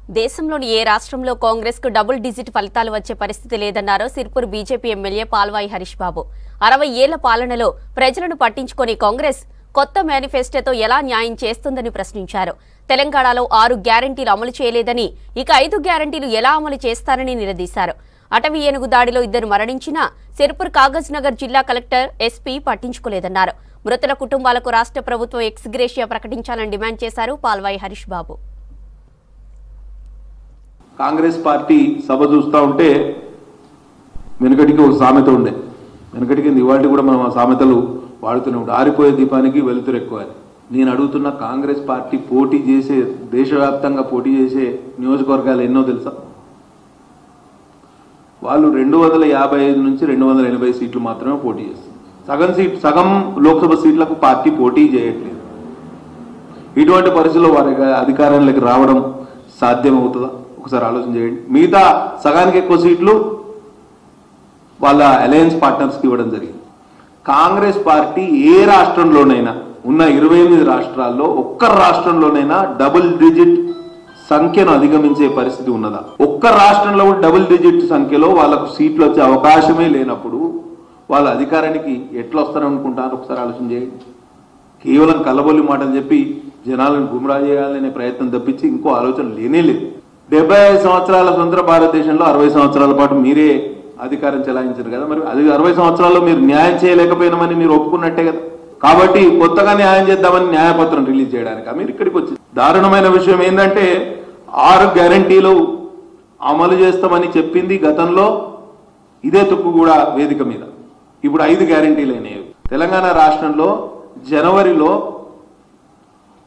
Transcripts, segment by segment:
దేశంలోని ఏ రాష్ట్రంలో కాంగ్రెస్ కు డబుల్ డిజిట్ ఫలితాలు వచ్చే పరిస్థితి లేదన్నారు సిర్పూర్ బీజేపీ ఎమ్మెల్యే పాల్వాయి హరీష్ బాబు. 60 ఏళ్ల పాలనలో ప్రజలను పట్టించుకునే కాంగ్రెస్ కొత్త మేనిఫెస్టోతో ఎలా న్యాయం చేస్తుందని ప్రశ్నించారు. తెలంగాణలో 6 గ్యారంటీలు అమలు చేయలేదని, ఇక 5 గ్యారంటీలు ఎలా అమలు చేస్తారని నిలదీశారు. అటవీ ఏనుగు దాడిలో 2 మరణించినా సిర్పూర్ కాగజ్ నగర్ జిల్లా కలెక్టర్ ఎస్పీ పట్టించుకోలేదన్నారు. మృతుల కుటుంబాలకు రాష్ట్ర ప్రభుత్వం ఎక్స్గ్రేషియా ప్రకటించాలని డిమాండ్ చేశారు పాల్వాయి హరీష్ బాబు. కాంగ్రెస్ పార్టీ సభ చూస్తూ ఉంటే వెనుకటికి ఒక సామెత ఉండే, వెనుకటికి ఇవాళ కూడా మనం ఆ సామెతలు వాడుతూనే ఉంటాం. ఆరిపోయే దీపానికి వెలుతురు ఎక్కువ అని. నేను అడుగుతున్న కాంగ్రెస్ పార్టీ పోటీ చేసే, దేశవ్యాప్తంగా పోటీ చేసే నియోజకవర్గాలు ఎన్నో తెలుసా? వాళ్ళు 255 నుంచి 280 సీట్లు మాత్రమే పోటీ చేస్తారు. సగం లోక్సభ సీట్లకు పార్టీ పోటీ చేయట్లేదు. ఇటువంటి పరిస్థితుల్లో వారి అధికారంలోకి రావడం సాధ్యమవుతుందా? ఒకసారి ఆలోచన చేయండి. మిగతా సగానికి ఎక్కువ సీట్లు వాళ్ళ అలయన్స్ పార్ట్నర్స్కి ఇవ్వడం జరిగింది. కాంగ్రెస్ పార్టీ ఏ రాష్ట్రంలోనైనా, ఉన్న 28 రాష్ట్రాల్లో ఒక్క రాష్ట్రంలోనైనా డబుల్ డిజిట్ సంఖ్యను అధిగమించే పరిస్థితి ఉన్నదా? ఒక్క రాష్ట్రంలో డబుల్ డిజిట్ సంఖ్యలో వాళ్ళకు సీట్లు వచ్చే అవకాశమే లేనప్పుడు వాళ్ళ అధికారానికి ఎట్లా వస్తారనుకుంటారు? ఒకసారి ఆలోచన చేయండి. కేవలం కల్లబొల్లి మాటలు చెప్పి జనాలను గుమ్రా చేయాలనే ప్రయత్నం తప్పించి ఇంకో ఆలోచన లేనే లేదు. 75 సంవత్సరాల స్వతంత్ర భారతదేశంలో 60 సంవత్సరాల పాటు మీరే అధికారం చెలాయించారు కదా, మరి అది 60 సంవత్సరాల్లో మీరు న్యాయం చేయలేకపోయినామని మీరు ఒప్పుకున్నట్టే కదా. కాబట్టి కొత్తగా న్యాయం చేద్దామని న్యాయపత్రం రిలీజ్ చేయడానికి మీరు ఇక్కడికి వచ్చింది. దారుణమైన విషయం ఏంటంటే 6 గ్యారంటీలు అమలు చేస్తామని చెప్పింది గతంలో ఇదే తుక్కుగూడ వేదిక మీద. ఇప్పుడు 5 గ్యారంటీలు అయినాయి. తెలంగాణ రాష్ట్రంలో జనవరిలో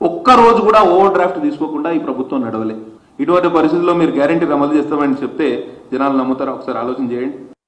ఒక్కరోజు కూడా ఓవర్ డ్రాఫ్ట్ తీసుకోకుండా ఈ ప్రభుత్వం నడవలే. ఇటువంటి పరిస్థితుల్లో మీరు గ్యారంటీలు అమలు చేస్తామని చెప్తే జనాలు నమ్ముతారా? ఒకసారి ఆలోచన చేయండి.